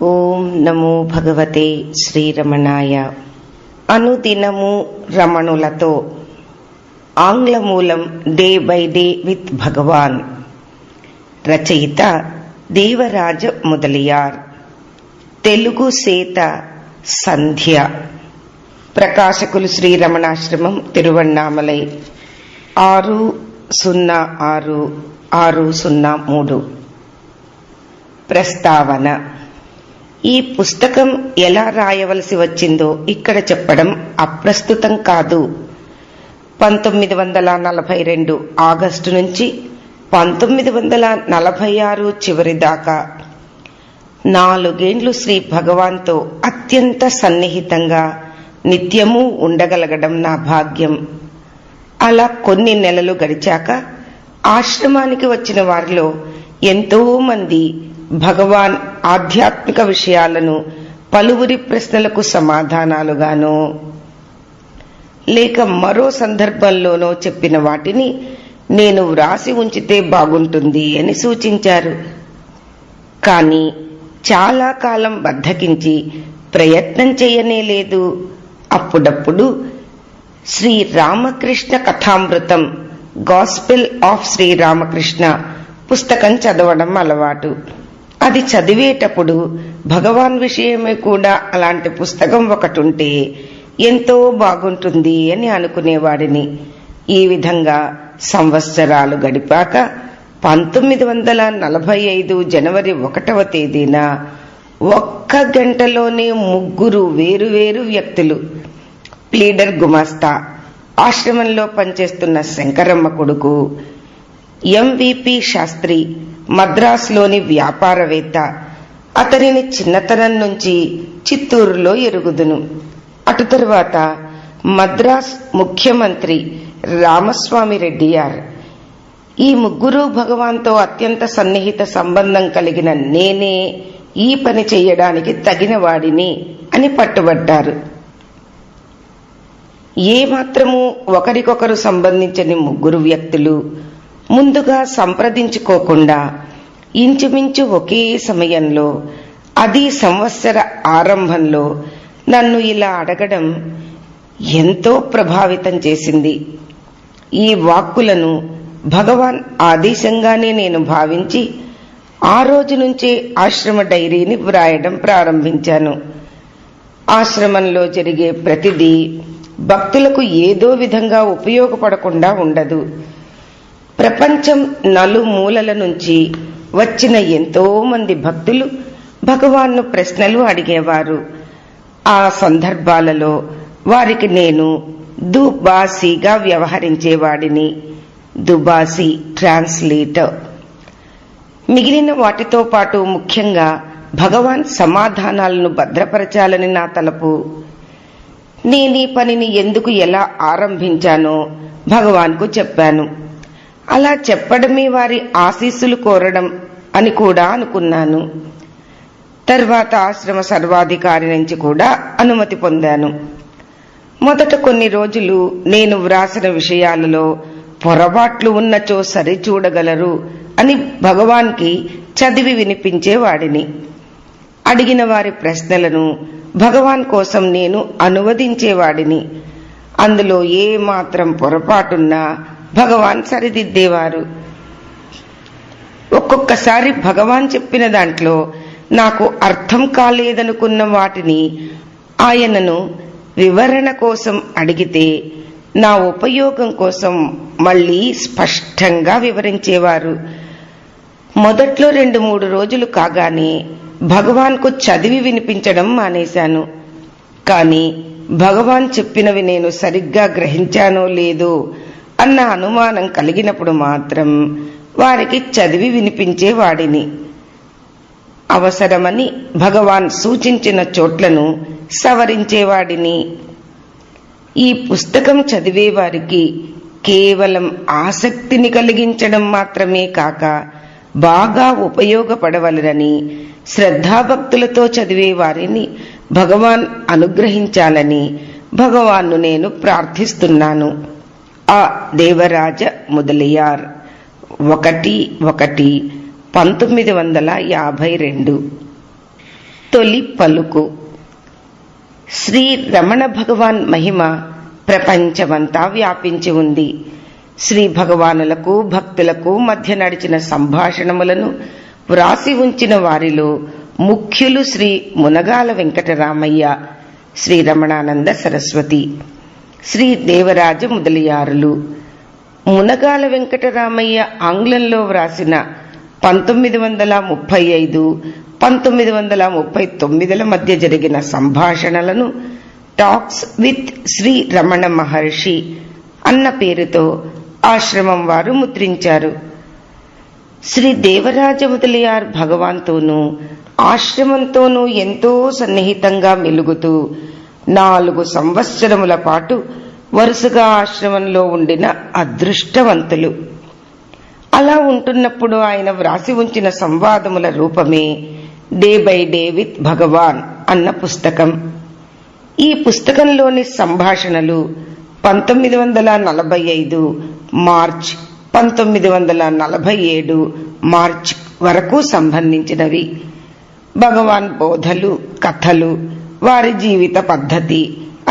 ఓం నమో భగవతే శ్రీరమణాయ. అనుదినము రమణులతో ఆంగ్ల మూలం డే బై డే విత్ భగవాన్. రచయిత దేవరాజ ముదలియార్. తెలుగు సేత సంధ్య. ప్రకాశకులు శ్రీరమణాశ్రమం, తిరువణ్ణామలై 606603. ప్రస్తావన. ఈ పుస్తకం ఎలా రాయవలసి వచ్చిందో ఇక్కడ చెప్పడం అప్రస్తుతం కాదు. 1942 ఆగస్టు నుంచి 1946 చివరి దాకా 4 ఏండ్లు శ్రీ భగవాన్తో అత్యంత సన్నిహితంగా నిత్యము ఉండగలగడం నా భాగ్యం. అలా కొన్ని నెలలు గడిచాక ఆశ్రమానికి వచ్చిన వారిలో ఎంతో మంది భగవాన్ ఆధ్యాత్మిక విషయాలను పలువురి ప్రశ్నలకు సమాధానాలుగానో లేక మరో సందర్భంలోనో చెప్పిన వాటిని నేను వ్రాసి ఉంచితే బాగుంటుంది అని సూచించారు. కానీ చాలా కాలం బద్ధకించి ప్రయత్నం చేయనే లేదు. అప్పుడప్పుడు శ్రీ రామకృష్ణ కథామృతం, గాస్పెల్ ఆఫ్ శ్రీరామకృష్ణ పుస్తకం చదవడం అలవాటు. అది చదివేటప్పుడు భగవాన్ విషయమే కూడా అలాంటి పుస్తకం ఒకటి ఉంటే ఎంతో బాగుంటుంది అని అనుకునేవాడిని. ఈ విధంగా సంవత్సరాలు గడిపాక 1945 జనవరి 1వ తేదీన 1 గంటలోనే 3 వేరువేరు వ్యక్తులు, ప్లీడర్ గుమాస్తా, ఆశ్రమంలో పనిచేస్తున్న శంకరమ్మ కొడుకు, ఎంవిపి శాస్త్రి, మద్రాసులోని వ్యాపారవేత్త, అతనిని చిన్నతనం నుంచి చిత్తూరులో ఎరుగుదును. అటు తరువాత మద్రాస్ ముఖ్యమంత్రి రామస్వామి రెడ్డియార్. ఈ 3 భగవాన్తో అత్యంత సన్నిహిత సంబంధం కలిగిన నేనే ఈ పని చేయడానికి తగిన వాడిని అని పట్టుబట్టారు. ఏమాత్రము ఒకరికొకరు సంబంధించని 3 వ్యక్తులు ముందుగా సంప్రదించుకోకుండా ఇంచుమించు ఒకే సమయంలో, అది సంవత్సర ఆరంభంలో నన్ను ఇలా అడగడం ఎంతో ప్రభావితం చేసింది. ఈ వాక్కులను భగవాన్ ఆదేశంగానే నేను భావించి ఆ రోజు నుంచే ఆశ్రమ డైరీని వ్రాయడం ప్రారంభించాను. ఆశ్రమంలో జరిగే ప్రతిదీ భక్తులకు ఏదో విధంగా ఉపయోగపడకుండా ఉండదు. ప్రపంచం నలుమూలల నుంచి వచ్చిన ఎంతో మంది భక్తులు భగవాన్ను ప్రశ్నలు అడిగేవారు. ఆ సందర్భాలలో వారికి నేను దుబాసీగా వ్యవహరించేవాడిని. దుబాసీ ట్రాన్స్లేటర్. మిగిలిన వాటితో పాటు ముఖ్యంగా భగవాన్ సమాధానాలను భద్రపరచాలని నా తలపు. నేనీ పనిని ఎందుకు ఎలా ఆరంభించానో భగవాన్కు చెప్పాను. అలా చెప్పడమే వారి ఆశీస్సులు కోరడం అని కూడా అనుకున్నాను. తర్వాత ఆశ్రమ సర్వాధికారి నుంచి కూడా అనుమతి పొందాను. మొదట కొన్ని రోజులు నేను వ్రాసిన విషయాలలో పొరపాట్లు ఉన్నచో సరిచూడగలరు అని భగవాన్కి చదివి వినిపించేవాడిని. అడిగిన వారి ప్రశ్నలను భగవాన్ కోసం నేను అనువదించేవాడిని. అందులో ఏ మాత్రం పొరపాటున్నా భగవాన్ సరిదిద్దేవారు. ఒక్కొక్కసారి భగవాన్ చెప్పిన దాంట్లో నాకు అర్థం కాలేదనుకున్న వాటిని ఆయనను వివరణ కోసం అడిగితే నా ఉపయోగం కోసం మళ్లీ స్పష్టంగా వివరించేవారు. మొదట్లో 2-3 రోజులు కాగానే భగవాన్కు చదివి వినిపించడం మానేశాను. కానీ భగవాన్ చెప్పినవి నేను సరిగ్గా గ్రహించానో లేదో అన్న అనుమానం కలిగినప్పుడు మాత్రం వారికి చదివి వినిపించేవాడిని. అవసరమని భగవాన్ సూచించిన చోట్లను సవరించేవాడిని. ఈ పుస్తకం చదివేవారికి కేవలం ఆసక్తిని కలిగించడం మాత్రమే కాక బాగా ఉపయోగపడవలనని, శ్రద్ధాభక్తులతో చదివే వారిని భగవాన్ అనుగ్రహించాలని భగవాన్ను నేను ప్రార్థిస్తున్నాను. ఆ దేవరాజ ముదలియార్. 1/1/1952. తొలి పలుకు. శ్రీ రమణ భగవాన్ మహిమ ప్రపంచమంతా వ్యాపించి ఉంది. శ్రీ భగవానులకు భక్తులకు మధ్య నడిచిన సంభాషణములను వ్రాసి ఉంచిన వారిలో ముఖ్యులు శ్రీ మునగాల వెంకటరామయ్య, శ్రీ రమణానంద సరస్వతి, శ్రీ దేవరాజ ముదలియారులు. మునగాల వెంకటరామయ్య ఆంగ్లంలో వ్రాసిన 1935, 1939 మధ్య జరిగిన సంభాషణలను టాక్స్ విత్ శ్రీ రమణ మహర్షి అన్న పేరుతో ఆశ్రమం వారు ముద్రించారు. శ్రీ దేవరాజ ముదలియార్ భగవాన్తోనూ ఆశ్రమంతోనూ ఎంతో సన్నిహితంగా మెలుగుతూ 4 సంవత్సరముల పాటు వరుసగా ఆశ్రమంలో ఉండిన అదృష్టవంతులు. అలా ఉంటున్నప్పుడు ఆయన వ్రాసి ఉంచిన సంవాదముల రూపమే డే బై డే విత్ భగవాన్ అన్న పుస్తకం. ఈ పుస్తకంలోని సంభాషణలు 1945 మార్చ్, 1947 మార్చ్ వరకు సంబంధించినవి. భగవాన్ బోధలు, కథలు, వారి జీవిత పద్ధతి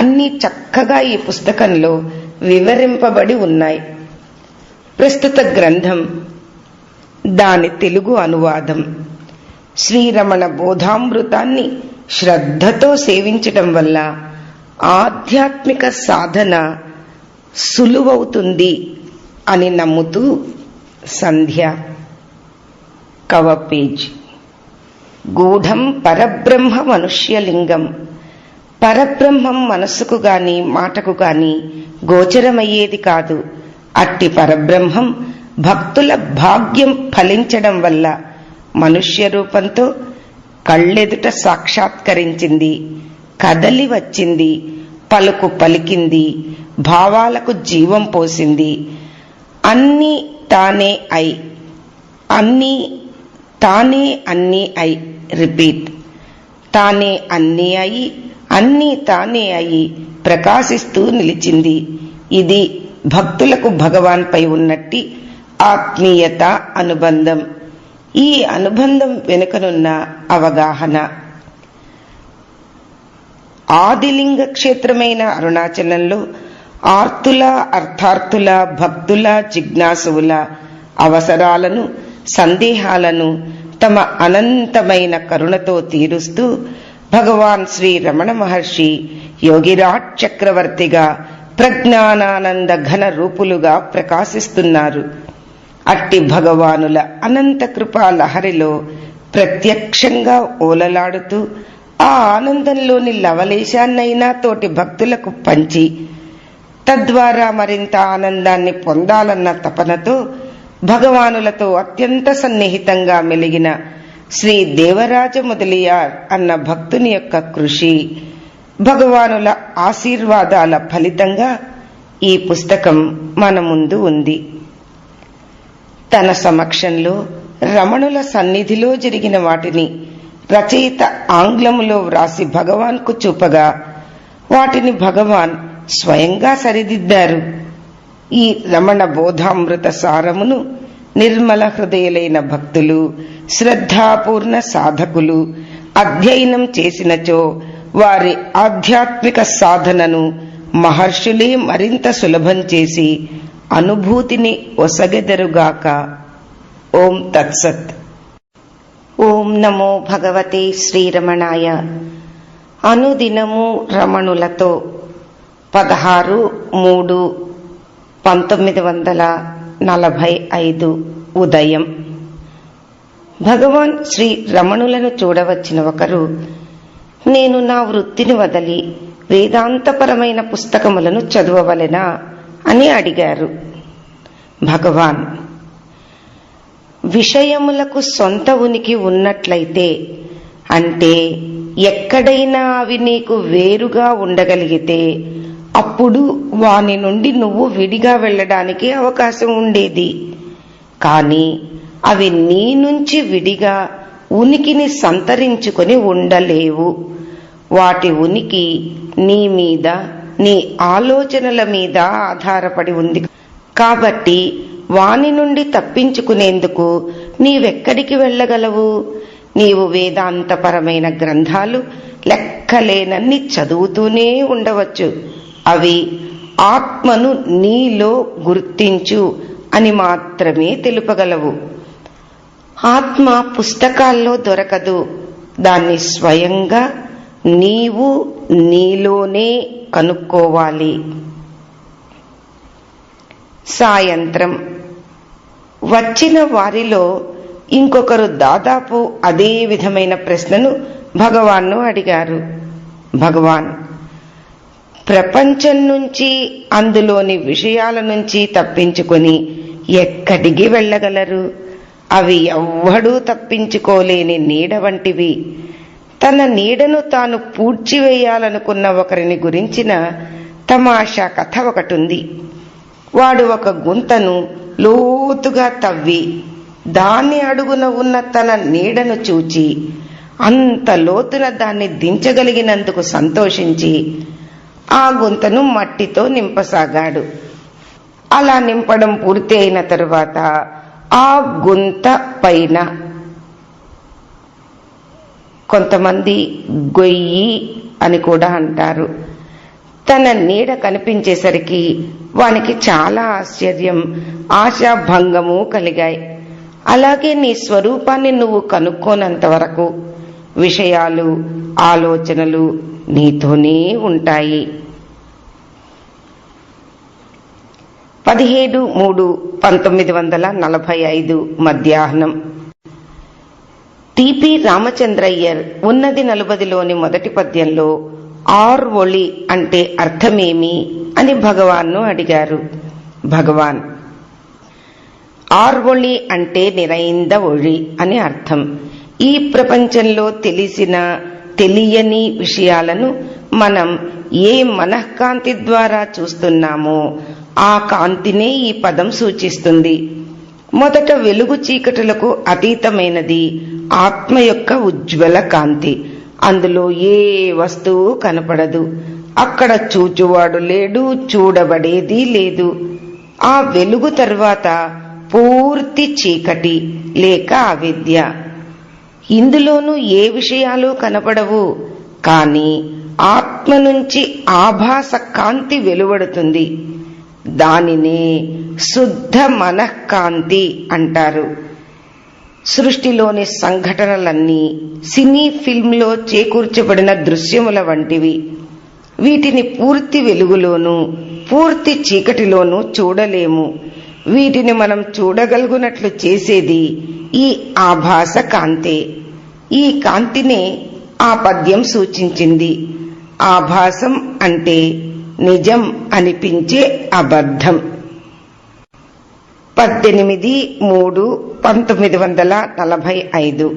అన్నీ చక్కగా ఈ పుస్తకంలో వివరింపబడి ఉన్నాయి. ప్రస్తుత గ్రంథం దాని తెలుగు అనువాదం. శ్రీరమణ బోధామృతాన్ని శ్రద్ధతో సేవించటం వల్ల ఆధ్యాత్మిక సాధన సులువవుతుంది అని నమ్ముతూ సంధ్య. Cover page. గూఢం పరబ్రహ్మ మనుష్యలింగం. పరబ్రహ్మం మనస్సుకు గాని మాటకు గాని గోచరమయ్యేది కాదు. అట్టి పరబ్రహ్మం భక్తుల భాగ్యం ఫలించడం వల్ల మనుష్య రూపంతో కళ్ళెదుట సాక్షాత్కరించింది, కదలి వచ్చింది, పలుకు పలికింది, భావాలకు జీవం పోసింది. అన్నీ తానే అయి, అన్నీ తానే అన్నీ అయి. రిపీట్. తానే అన్నీ అయి, అన్నీ తానే అయి ప్రకాశిస్తూ నిలిచింది. ఇది భక్తులకు భగవాన్పై ఉన్నట్టి ఆత్మీయత అనుబంధం. ఈ అనుబంధం వెనుకనున్న అవగాహన. ఆదిలింగ క్షేత్రమైన అరుణాచలంలో ఆర్తుల, అర్థార్థుల, భక్తుల, జిజ్ఞాసువుల అవసరాలను, సందేహాలను తమ అనంతమైన కరుణతో తీరుస్తూ భగవాన్ శ్రీ రమణ మహర్షి యోగిరాట్ చక్రవర్తిగా ప్రజ్ఞానానంద ఘన రూపులుగా ప్రకాశిస్తున్నారు. అట్టి భగవానుల అనంత కృపా లహరిలో ప్రత్యక్షంగా ఓలలాడుతూ ఆ ఆనందంలోని లవలేశాన్నైనా తోటి భక్తులకు పంచి తద్వారా మరింత ఆనందాన్ని పొందాలన్న తపనతో భగవానులతో అత్యంత సన్నిహితంగా మెలిగిన శ్రీ దేవరాజ ముదలియార్ అన్న భక్తుని యొక్క కృషి, భగవానుల ఆశీర్వాదాల ఫలితంగా ఈ పుస్తకం మన ముందు ఉంది. తన సమక్షంలో రమణుల సన్నిధిలో జరిగిన వాటిని రచయిత ఆంగ్లములో వ్రాసి భగవాన్కు చూపగా వాటిని భగవాన్ స్వయంగా సరిదిద్దారు. ఈ రమణ బోధామృత సారమును నిర్మల హృదయులైన భక్తులు, శ్రద్ధాపూర్ణ సాధకులు అధ్యయనం చేసినచో వారి ఆధ్యాత్మిక సాధనను మహర్షులే మరింత సులభం చేసి అనుభూతిని ఒసగెదరుగాక. ఓం తత్సత్. ఓం నమో భగవతే శ్రీరమణాయ. అనుదినము రమణులతో 16/3/1945 ఉదయం. భగవాన్ శ్రీ రమణులను చూడవచ్చిన ఒకరు, నేను నా వృత్తిని వదలి వేదాంతపరమైన పుస్తకములను చదవవలెనా అని అడిగారు. భగవాన్, విషయములకు సొంత ఉనికి ఉన్నట్లయితే, అంటే ఎక్కడైనా అవి నీకు వేరుగా ఉండగలిగితే అప్పుడు వాని నుండి నువ్వు విడిగా వెళ్ళడానికి అవకాశం ఉండేది. కానీ అవి నీ నుంచి విడిగా ఉనికిని సంతరించుకొని ఉండలేవు. వాటి ఉనికి నీ మీద, నీ ఆలోచనల మీద ఆధారపడి ఉంది. కాబట్టి వాని నుండి తప్పించుకునేందుకు నీవెక్కడికి వెళ్ళగలవు? నీవు వేదాంతపరమైన గ్రంథాలు లెక్కలేనన్ని చదువుతూనే ఉండవచ్చు. అవి ఆత్మను నీలో గుర్తించు అని మాత్రమే తెలుపగలవు. ఆత్మ పుస్తకాల్లో దొరకదు. దాన్ని స్వయంగా నీవు నీలోనే కనుక్కోవాలి. సాయంత్రం వచ్చిన వారిలో ఇంకొకరు దాదాపు అదే విధమైన ప్రశ్నను భగవాన్ను అడిగారు. భగవాన్, ప్రపంచం నుంచి, అందులోని విషయాల నుంచి తప్పించుకొని ఎక్కడికి వెళ్ళగలరు? అవి ఎవ్వడూ తప్పించుకోలేని నీడ వంటివి. తన నీడను తాను పూడ్చివేయాలనుకున్న ఒకరిని గురించిన తమాషా కథ ఒకటుంది. వాడు ఒక గుంతను లోతుగా తవ్వి దాని అడుగున ఉన్న తన నీడను చూచి అంత లోతున దాన్ని దించగలిగినందుకు సంతోషించి ఆ గుంతను మట్టితో నింపసాగాడు. అలా నింపడం పూర్తి అయిన తరువాత ఆ గుంత పైన కొంతమంది గొయ్యి అని కూడా అంటారు, తన నీడ కనిపించేసరికి వానికి చాలా ఆశ్చర్యం, ఆశాభంగము కలిగాయి. అలాగే నీ స్వరూపాన్ని నువ్వు కనుక్కోనంత వరకు విషయాలు, ఆలోచనలు నీతోనే ఉంటాయి. 17/3/1945 మధ్యాహ్నం. టిపి రామచంద్రయ్యర్ ఉన్నది నలుబదిలోని మొదటి పద్యంలో ఆర్ ఒళి అంటే అర్థమేమి అని భగవాన్ను అడిగారు. భగవాన్, ఆర్ ఒళి అంటే నిరైంద ఒళి అని అర్థం. ఈ ప్రపంచంలో తెలిసిన తెలియని విషయాలను మనం ఏ మనఃకాంతి ద్వారా చూస్తున్నామో ఆ కాంతినే ఈ పదం సూచిస్తుంది. మొదట వెలుగు చీకటులకు అతీతమైనది ఆత్మ యొక్క ఉజ్వల కాంతి. అందులో ఏ వస్తువు కనపడదు. అక్కడ చూచువాడు లేడు, చూడబడేది లేదు. ఆ వెలుగు తర్వాత పూర్తి చీకటి లేక అవిద్య. ఇందులోనూ ఏ విషయాలు కనపడవు. కాని ఆత్మ నుంచి ఆభాస కాంతి వెలువడుతుంది. దానినే శుద్ధ మనఃకాంతి అంటారు. సృష్టిలోని సంఘటనలన్నీ సినీ ఫిల్మ్లో చేకూర్చబడిన దృశ్యముల వంటివి. వీటిని పూర్తి వెలుగులోనూ పూర్తి చీకటిలోనూ చూడలేము. వీటిని మనం చూడగలుగునట్లు చేసేది ఈ ఆభాస కాంతే. ఈ కాంతినే ఆ పద్యం సూచించింది. ఆభాసం అంటే నిజం అనిపించే అబద్ధం. 18/3/1945.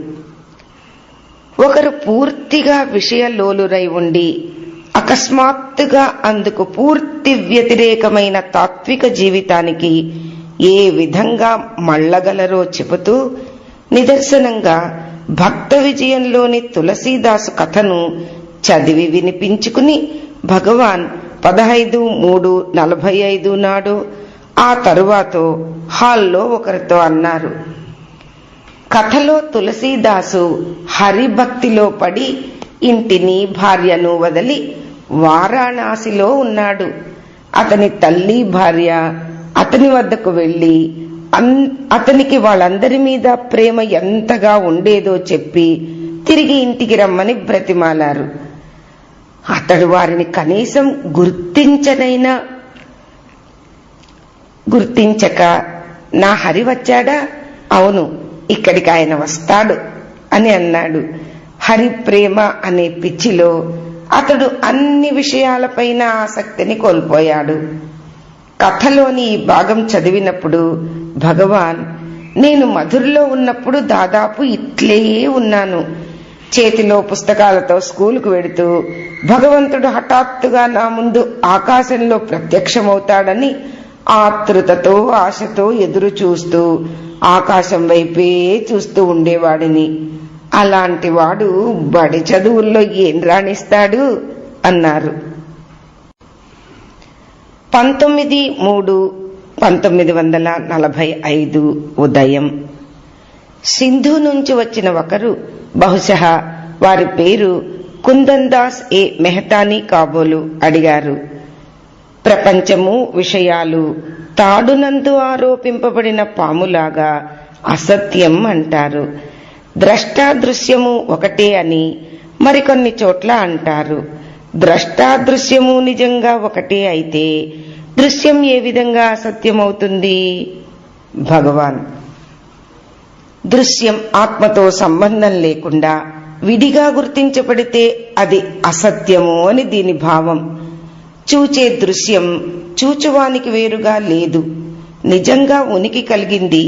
ఒకరు పూర్తిగా విషయలోలురై ఉండి అకస్మాత్తుగా అందుకు పూర్తి వ్యతిరేకమైన తాత్విక జీవితానికి ఏ విధంగా మళ్ళగలరో చెబుతూ నిదర్శనంగా భక్త విజయంలోని తులసీదాసు కథను చదివి వినిపించుకుని భగవాన్ 15/3/45 నాడు ఆ తరువాత హాల్లో ఒకరితో అన్నారు, కథలో తులసీదాసు హరిభక్తిలో పడి ఇంటిని భార్యను వదిలి వారాణసిలో ఉన్నాడు. అతని తల్లి భార్య అతని వద్దకు వెళ్లి అతనికి వాళ్ళందరి మీద ప్రేమ ఎంతగా ఉండేదో చెప్పి తిరిగి ఇంటికి రమ్మని బ్రతిమాలారు. అతడు వారిని కనీసం గుర్తించక, నా హరి వచ్చాడా? అవును, ఇక్కడికి ఆయన వస్తాడు అని అన్నాడు. హరి ప్రేమ అనే పిచ్చిలో అతడు అన్ని విషయాలపైన ఆసక్తిని కోల్పోయాడు. కథలోని ఈ భాగం చదివినప్పుడు భగవాన్, నేను మధురలో ఉన్నప్పుడు దాదాపు ఇట్లే ఉన్నాను. చేతిలో పుస్తకాలతో స్కూలుకు వెడుతూ భగవంతుడు హఠాత్తుగా నా ముందు ఆకాశంలో ప్రత్యక్షమవుతాడని ఆతృతతో ఆశతో ఎదురు చూస్తూ ఆకాశం వైపే చూస్తూ ఉండేవాడిని. అలాంటి వాడు బడి చదువుల్లో ఏం రాణిస్తాడు అన్నారు. 19/3/1945 ఉదయం. సింధు నుంచి వచ్చిన ఒకరు బహుశా వారి పేరు కుందన్ దాస్ ఏ మెహతానీ కాబోలు అడిగారు. ప్రపంచము, విషయాలు తాడునందు ఆరోపింపబడిన పాములాగా అసత్యం అంటారు. ద్రష్టాదృశ్యము ఒకటే అని మరికొన్ని చోట్ల అంటారు. ద్రష్టాదృశ్యము నిజంగా ఒకటే అయితే దృశ్యం ఏ విధంగా అసత్యమవుతుంది? భగవాన్: దృశ్యం ఆత్మతో సంబంధం లేకుండా విడిగా గుర్తించబడితే అది అసత్యము అని దీని భావం. చూచే దృశ్యం చూచువానికి వేరుగా లేదు. నిజంగా ఉనికి కలిగింది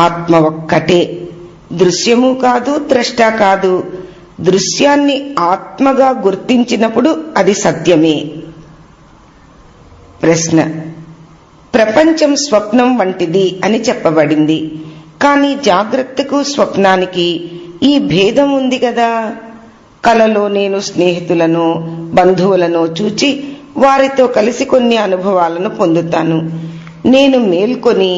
ఆత్మ ఒక్కటే. దృశ్యము కాదు, ద్రష్ట కాదు. దృశ్యాన్ని ఆత్మగా గుర్తించినప్పుడు అది సత్యమే. ప్రశ్న: ప్రపంచం స్వప్నం వంటిది అని చెప్పబడింది. కానీ జాగ్రత్తకు స్వప్నానికి ఈ భేదం ఉంది కదా. కలలో నేను స్నేహితులను, బంధువులను చూచి వారితో కలిసి కొన్ని అనుభవాలను పొందుతాను. నేను మేల్కొని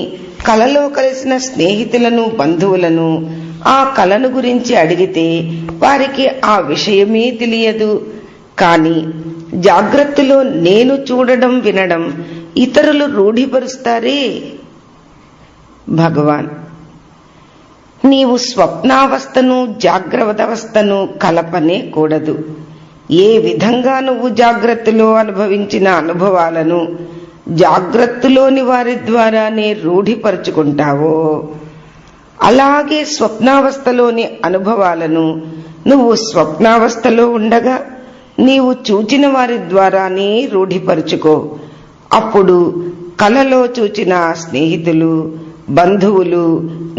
కలలో కలిసిన స్నేహితులను, బంధువులను ఆ కలను గురించి అడిగితే వారికి ఆ విషయమే తెలియదు. కానీ జాగ్రత్తలో నేను చూడడం, వినడం ఇతరులు రూఢిపరుస్తారే. భగవాన్: నీవు స్వప్నావస్థను, జాగ్రత్తవస్థను కలపనే కూడదు. ఏ విధంగా నువ్వు జాగ్రత్తలో అనుభవించిన అనుభవాలను జాగ్రత్తలోని వారి ద్వారానే రూఢిపరుచుకుంటావో అలాగే స్వప్నావస్థలోని అనుభవాలను నువ్వు స్వప్నావస్థలో ఉండగా నీవు చూచిన వారి ద్వారానే రూఢిపరుచుకో. అప్పుడు కలలో చూచిన స్నేహితులు, బంధువులు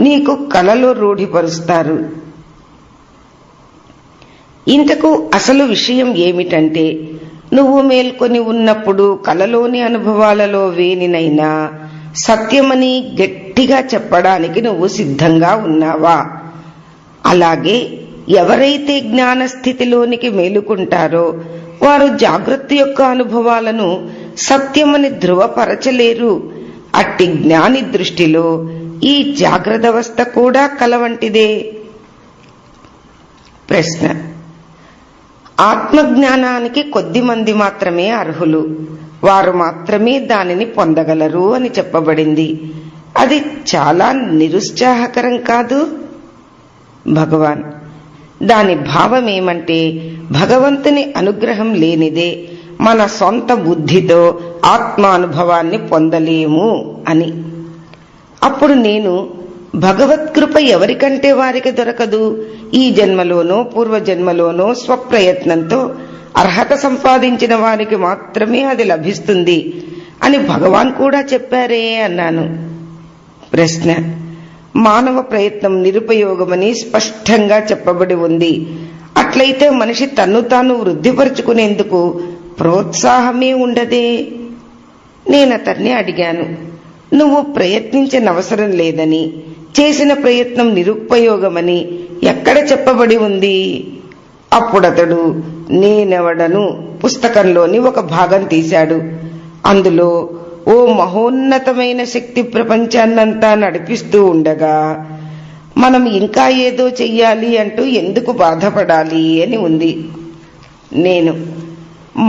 నీకు కలలో రూఢిపరుస్తారు. ఇంతకు అసలు విషయం ఏమిటంటే, నువ్వు మేల్కొని ఉన్నప్పుడు కలలోని అనుభవాలలో వేనినైనా సత్యమని గట్టిగా చెప్పడానికి నువ్వు సిద్ధంగా ఉన్నావా? అలాగే ఎవరైతే జ్ఞానస్థితిలోనికి మేలుకుంటారో వారు జాగ్రత్త యొక్క అనుభవాలను సత్యమని ధృవపరచలేరు. అట్టి జ్ఞాని దృష్టిలో ఈ జాగ్రత్తవస్థ కూడా కలవంటిదే. ప్రశ్న: ఆత్మజ్ఞానానికి కొద్ది మంది మాత్రమే అర్హులు. వారు మాత్రమే దానిని పొందగలరు అని చెప్పబడింది. అది చాలా నిరుత్సాహకరం కాదు? భగవాన్: దాని భావమేమంటే, భగవంతుని అనుగ్రహం లేనిదే మన సొంత బుద్ధితో ఆత్మానుభవాన్ని పొందలేము అని. అప్పుడు నేను, భగవత్కృప ఎవరికంటే వారికి దొరకదు. ఈ జన్మలోనో పూర్వజన్మలోనో స్వప్రయత్నంతో అర్హత సంపాదించిన వారికి మాత్రమే అది లభిస్తుంది అని భగవాన్ కూడా చెప్పారే అన్నాను. ప్రశ్న: మానవ ప్రయత్నం నిరుపయోగమని స్పష్టంగా చెప్పబడి ఉంది. అట్లయితే మనిషి తన్ను తాను వృద్ధిపరుచుకునేందుకు ప్రోత్సాహమే ఉండదే. నేనతన్ని అడిగాను, నువ్వు ప్రయత్నించనవసరం లేదని, చేసిన ప్రయత్నం నిరుపయోగమని ఎక్కడ చెప్పబడి ఉంది? అప్పుడతడు నేనెవడను పుస్తకంలోని ఒక భాగం తీశాడు. అందులో ఓ మహోన్నతమైన శక్తి ప్రపంచాన్నంతా నడిపిస్తూ ఉండగా మనం ఇంకా ఏదో చెయ్యాలి అంటూ ఎందుకు బాధపడాలి అని ఉంది. నేను,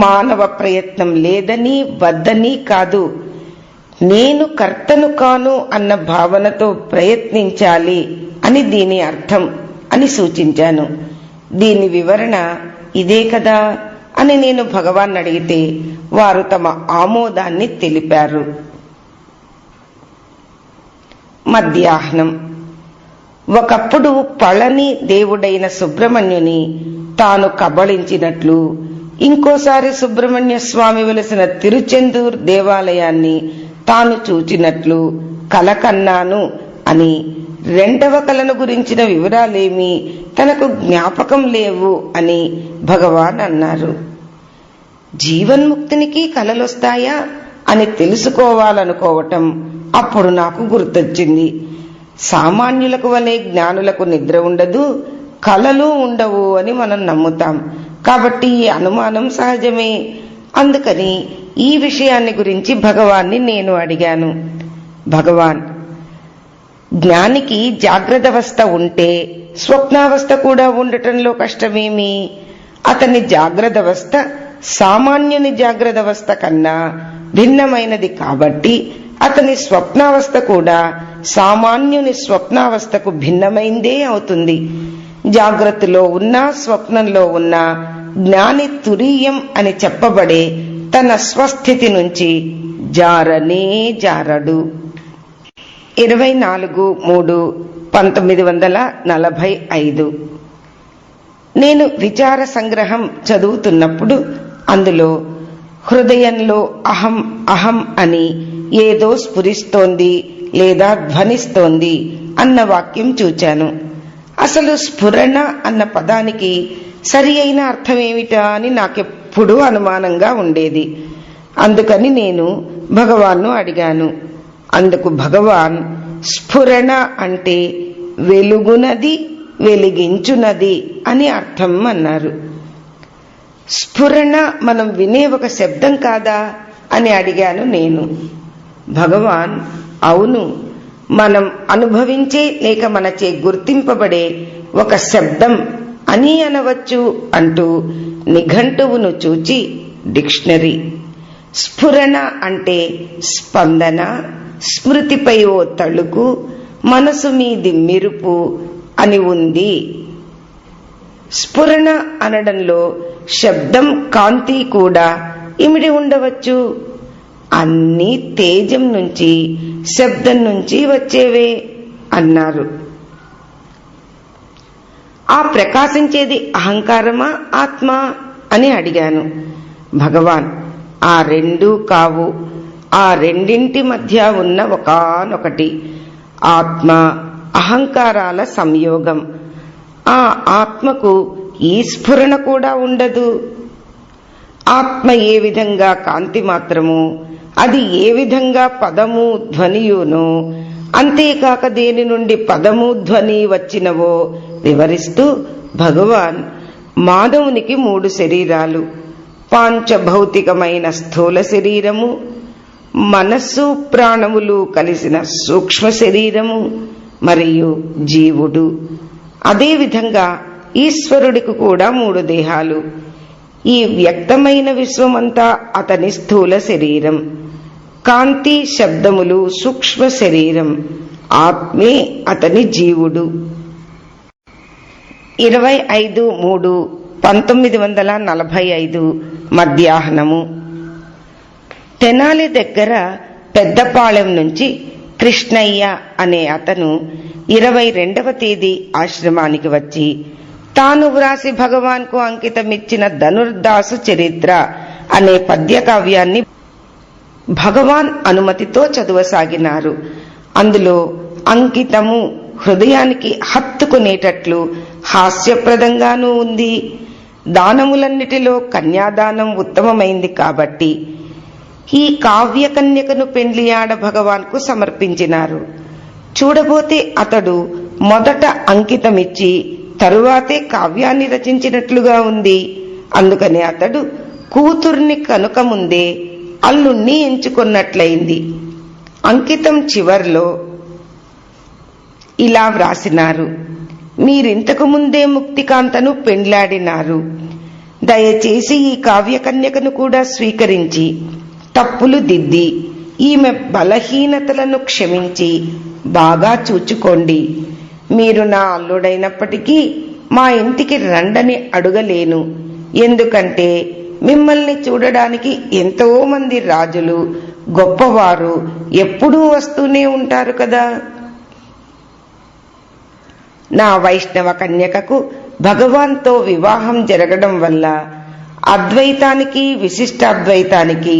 మానవ ప్రయత్నం లేదని, వద్దని కాదు, నేను కర్తను కాను అన్న భావనతో ప్రయత్నించాలి అని దీని అర్థం అని సూచించాను. దీని వివరణ ఇదే కదా అని నేను భగవాన్ అడిగితే వారు తమ ఆమోదాన్ని తెలిపారు. మధ్యాహ్నం. ఒకప్పుడు పళని దేవుడైన సుబ్రహ్మణ్యుని తాను కబళించినట్లు, ఇంకోసారి సుబ్రహ్మణ్య స్వామి వెలసిన తిరుచెందూర్ దేవాలయాన్ని తాను చూచినట్లు కల కన్నాను అని రెండవ కలను గురించిన వివరాలేమీ తనకు జ్ఞాపకం లేవు అని భగవాన్ అన్నారు. జీవన్ముక్తునికి కలలొస్తాయా అని తెలుసుకోవాలనుకోవటం అప్పుడు నాకు గుర్తొచ్చింది. సామాన్యులకు వలె జ్ఞానులకు నిద్ర ఉండదు, కలలు ఉండవు అని మనం నమ్ముతాం. కాబట్టి ఈ అనుమానం సహజమే. అందుకని ఈ విషయాన్ని గురించి భగవాన్ని నేను అడిగాను. భగవాన్, జ్ఞానికి జాగ్రత్త అవస్థ ఉంటే స్వప్నావస్థ కూడా ఉండటంలో కష్టమేమి? అతని జాగ్రత్త అవస్థ సామాన్యుని జాగ్రత్త అవస్థ కన్నా భిన్నమైనది కాబట్టి అతని స్వప్నావస్థ కూడా సామాన్యుని స్వప్నావస్థకు భిన్నమైందే అవుతుంది. జాగ్రత్తలో ఉన్నా స్వప్నంలో ఉన్నా జ్ఞాని తురీయం అని చెప్పబడే తన స్వస్థితి నుంచి జారనే జారడు. 24/3/1945 నేను విచార సంగ్రహం చదువుతున్నప్పుడు అందులో హృదయంలో అహం అహం అని ఏదో స్ఫురిస్తోంది లేదా ధ్వనిస్తోంది అన్న వాక్యం చూచాను. అసలు స్ఫురణ అన్న పదానికి సరి అయిన అర్థమేమిటా అని నాకెప్పుడూ అనుమానంగా ఉండేది. అందుకని నేను భగవాన్ను అడిగాను. అందుకు భగవాన్ స్ఫురణ అంటే వెలుగునది, వెలిగించునది అని అర్థం అన్నారు. స్ఫురణ మనం వినే ఒక శబ్దం కాదా అని అడిగాను నేను. భగవాన్ అవును, మనం అనుభవించే లేక మనచే గుర్తింపబడే ఒక శబ్దం అని అనవచ్చు అంటూ నిఘంటువును చూచి డిక్షనరీ స్ఫురణ అంటే స్పందన, స్మృతిపై ఓ తళుకు, మనసు మీది మెరుపు అని ఉంది. స్ఫురణ అనడంలో శబ్దం, కాంతి కూడా ఇమిడి ఉండవచ్చు. అన్నీ తేజం నుంచి, శబ్దం నుంచి వచ్చేవే అన్నారు. ఆ ప్రకాశించేది అహంకారమా ఆత్మ అని అడిగాను. భగవాన్ ఆ రెండూ కావు, ఆ రెండింటి మధ్య ఉన్న ఒకానొకటి ఆత్మ అహంకారాల సంయోగం. ఆ ఆత్మకు ఈ స్ఫురణ కూడా ఉండదు. ఆత్మ ఏ విధంగా కాంతి మాత్రము, అది ఏ విధంగా పదము ధ్వనియునో, అంతేకాక దేని నుండి పదము ధ్వని వచ్చినవో వివరిస్తూ భగవాన్ మానవునికి 3 శరీరాలు, పాంచభౌతికమైన స్థూల శరీరము, మనస్సు ప్రాణములు కలిసిన సూక్ష్మ శరీరము మరియు జీవుడు. అదేవిధంగా ఈశ్వరుడికి కూడా 3 దేహాలు. ఈ వ్యక్తమైన విశ్వమంతా అతని స్థూల శరీరం, కాంతి శబ్దములు సూక్ష్మ శరీరం, ఆత్మే అతని జీవుడు. 25/3/1945 మధ్యాహ్నము. తెనాలి దగ్గర పెద్దపాళెం నుంచి కృష్ణయ్య అనే అతను 22వ తేదీ ఆశ్రమానికి వచ్చి తాను వ్రాసి భగవాన్కు అంకితమిచ్చిన ధనుర్దాసు చరిత్ర అనే పద్యకావ్యాన్ని భగవాన్ అనుమతితో చదువసాగినారు. అందులో అంకితము హృదయానికి హత్తుకునేటట్లు హాస్యప్రదంగానూ ఉంది. దానములన్నిటిలో కన్యాదానం ఉత్తమమైంది కాబట్టి ఈ కావ్య కన్యకను పెండ్లియాడ భగవాన్కు సమర్పించినారు. చూడబోతే అతడు మొదట అంకితమిచ్చి తరువాతే కావ్యాన్ని రచించినట్లుగా ఉంది. అందుకని అతడు కూతుర్ని కనుక ముందే అల్లుణ్ణి ఎంచుకున్నట్లయింది. అంకితం చివర్లో ఇలా వ్రాసినారు: మీరింతకు ముందే ముక్తికాంతను పెండ్లాడినారు. దయచేసి ఈ కావ్యకన్యకను కూడా స్వీకరించి తప్పులు దిద్ది ఈమె బలహీనతలను క్షమించి బాగా చూచుకోండి. మీరు నా అల్లుడైనప్పటికీ మా ఇంటికి రండని అడుగలేను. ఎందుకంటే మిమ్మల్ని చూడడానికి ఎంతో మంది రాజులు, గొప్పవారు ఎప్పుడూ వస్తూనే ఉంటారు కదా. నా వైష్ణవ కన్యకకు భగవాన్తో వివాహం జరగడం వల్ల అద్వైతానికి విశిష్టాద్వైతానికి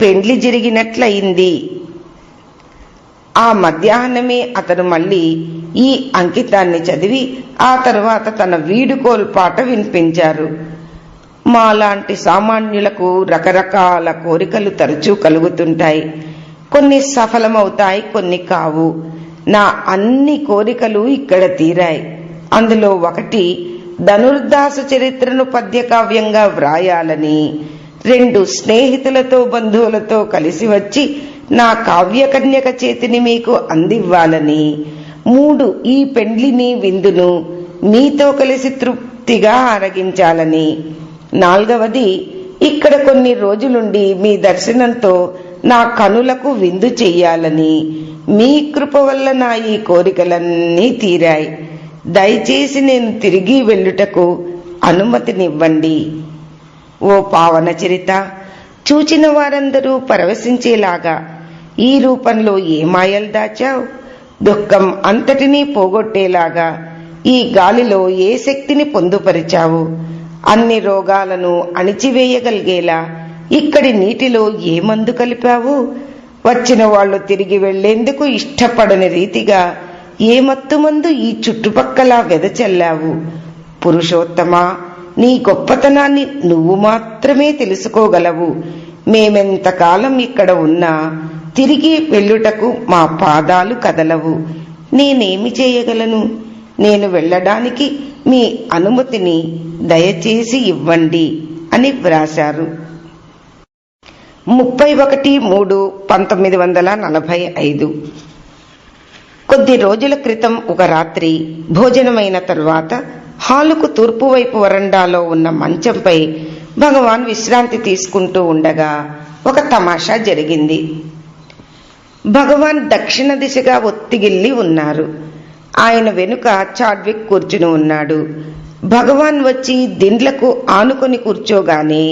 పెండ్లి జరిగినట్లయింది. ఆ మధ్యాహ్నమే అతను మళ్ళీ ఈ అంకితాన్ని చదివి ఆ తరువాత తన వీడుకోలు పాట వినిపించారు. మాలాంటి సామాన్యులకు రకరకాల కోరికలు తరచూ కలుగుతుంటాయి. కొన్ని సఫలమవుతాయి, కొన్ని కావు. నా అన్ని కోరికలు ఇక్కడ తీరాయి. అందులో ఒకటి ధనుర్దాసు చరిత్రను పద్యకావ్యంగా వ్రాయాలని, 2 స్నేహితులతో బంధువులతో కలిసి వచ్చి నా కావ్యకన్యక చేతిని మీకు అందివ్వాలని, 3 ఈ పెండ్లిని విందును మీతో కలిసి తృప్తిగా ఆరగించాలని. 4వది, ఇక్కడ కొన్ని రోజులుండి మీ దర్శనంతో నా కనులకు విందు చెయ్యాలని. మీ కృప వల్ల నా ఈ కోరికలన్నీ తీరాయి. దయచేసి నేను తిరిగి వెళ్ళుటకు అనుమతినివ్వండి. ఓ పావన చరిత, చూచిన వారందరూ పరవశించేలాగా ఈ రూపంలో ఏ మాయలు దాచావు? దుఃఖం అంతటినీ పోగొట్టేలాగా ఈ గాలిలో ఏ శక్తిని పొందుపరిచావు? అన్ని రోగాలను అణిచివేయగలిగేలా ఇక్కడి నీటిలో ఏ మందు కలిపావు? వచ్చిన వాళ్లు తిరిగి వెళ్లేందుకు ఇష్టపడని రీతిగా ఏ మత్తుమందు ఈ చుట్టుపక్కల వెదచల్లావు? పురుషోత్తమా, నీ గొప్పతనాన్ని నువ్వు మాత్రమే తెలుసుకోగలవు. మేమెంతకాలం ఇక్కడ ఉన్నా తిరిగి వెళ్ళుటకు మా పాదాలు కదలవు. నేనేమి చేయగలను? నేను వెళ్ళడానికి మీ అనుమతిని దయచేసి ఇవ్వండి అని వ్రాశారు. 31/3/1945. కొద్ది రోజుల క్రితం ఒక రాత్రి భోజనమైన తరువాత హాలుకు తూర్పు వైపు వరండాలో ఉన్న మంచంపై భగవాన్ విశ్రాంతి తీసుకుంటూ ఉండగా ఒక తమాషా జరిగింది. భగవాన్ దక్షిణ దిశగా ఒత్తిగిల్లి ఉన్నారు. ఆయన వెనుక చాడ్విక్ కూర్చుని ఉన్నాడు. భగవాన్ వచ్చి దిండ్లకు ఆనుకొని కూర్చోగానే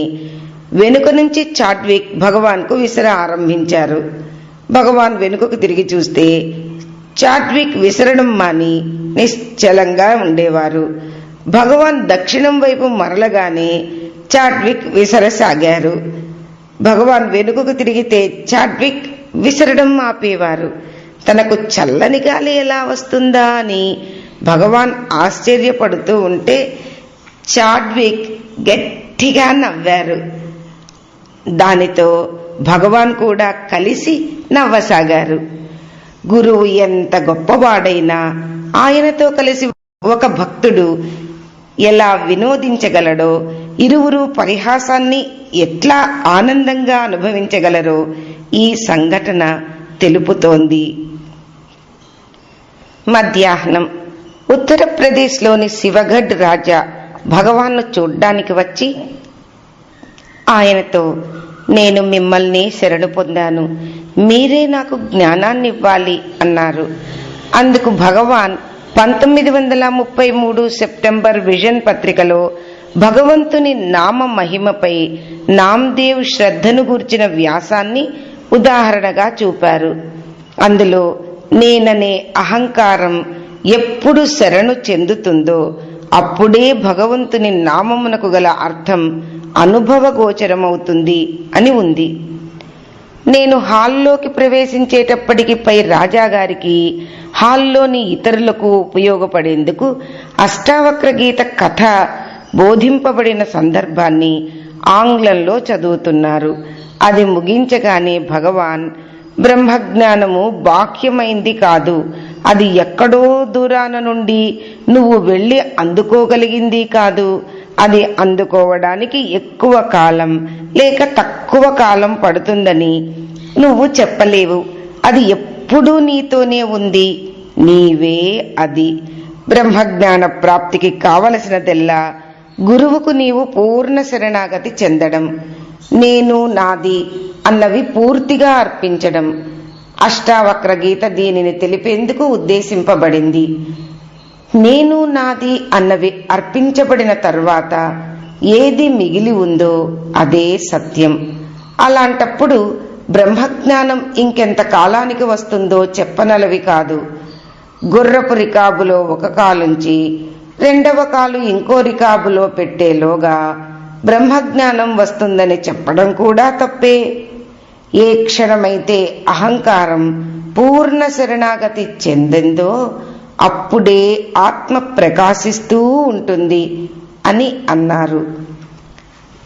వెనుక నుంచి చాడ్విక్ భగవాన్కు విసర ఆరంభించారు. భగవాన్ వెనుకకు తిరిగి చూస్తే చాడ్విక్ విసరడం మాని నిశ్చలంగా ఉండేవారు. భగవాన్ దక్షిణం వైపు మరలగానే చాడ్విక్ విసరసాగారు. భగవాన్ వెనుకకు తిరిగితే చాడ్విక్ విసరడం ఆపేవారు. తనకు చల్లని గాలి ఎలా వస్తుందా అని భగవాన్ ఆశ్చర్యపడుతూ ఉంటే చాడ్విక్ గట్టిగా నవ్వారు. దానితో భగవాన్ కూడా కలిసి నవ్వసాగారు. గురువు ఎంత గొప్పవాడైనా ఆయనతో కలిసి ఒక భక్తుడు ఎలా వినోదించగలడో, ఇరువురు పరిహాసాన్ని ఎట్లా ఆనందంగా అనుభవించగలరో ఈ సంఘటన తెలుపుతోంది. మధ్యాహ్నం ఉత్తరప్రదేశ్లోని శివగఢ్ రాజా భగవాన్ను చూడ్డానికి వచ్చి ఆయనతో, నేను మిమ్మల్ని శరణు పొందాను, మీరే నాకు జ్ఞానాన్ని ఇవ్వాలి అన్నారు. అందుకు భగవాన్ 1933 సెప్టెంబర్ విజన్ పత్రికలో భగవంతుని నామ మహిమపై నామ్దేవ్ శ్రద్ధను గూర్చిన వ్యాసాన్ని ఉదాహరణగా చూపారు. అందులో నేననే అహంకారం ఎప్పుడు శరణు చెందుతుందో అప్పుడే భగవంతుని నామమునకు గల అర్థం అనుభవగోచరమవుతుంది అని ఉంది. నేను హాల్లోకి ప్రవేశించేటప్పటికి పై రాజాగారికి హాల్లోని ఇతరులకు ఉపయోగపడేందుకు అష్టావక్ర గీత కథ బోధింపబడిన సందర్భాన్ని ఆంగ్లంలో చదువుతున్నారు. అది ముగించగానే భగవాన్, బ్రహ్మజ్ఞానము బాహ్యమైంది కాదు, అది ఎక్కడో దూరాన నుండి నువ్వు వెళ్ళి అందుకోగలిగింది కాదు, అది అందుకోవడానికి ఎక్కువ కాలం లేక తక్కువ కాలం పడుతుందని నువ్వు చెప్పలేవు. అది ఎప్పుడూ నీతోనే ఉంది, నీవే అది. బ్రహ్మజ్ఞాన ప్రాప్తికి కావలసినదెల్లా గురువుకు నీవు పూర్ణ శరణాగతి చెందడం, నేను నాది అన్నవి పూర్తిగా అర్పించడం. అష్టావక్ర గీత దీనిని తెలిపేందుకు ఉద్దేశింపబడింది. నేను నాది అన్నవి అర్పించబడిన తరువాత ఏది మిగిలి ఉందో అదే సత్యం. అలాంటప్పుడు బ్రహ్మజ్ఞానం ఇంకెంత కాలానికి వస్తుందో చెప్పనలవి కాదు. గుర్రపు రికాబులో ఒక కాలుంచి రెండవ కాలు ఇంకో రికాబులో పెట్టేలోగా బ్రహ్మజ్ఞానం వస్తుందని చెప్పడం కూడా తప్పే. ఏ క్షణమైతే అహంకారం పూర్ణ శరణాగతి చెందిందో అప్పుడే ఆత్మ ప్రకాశిస్తూ ఉంటుంది అని అన్నారు.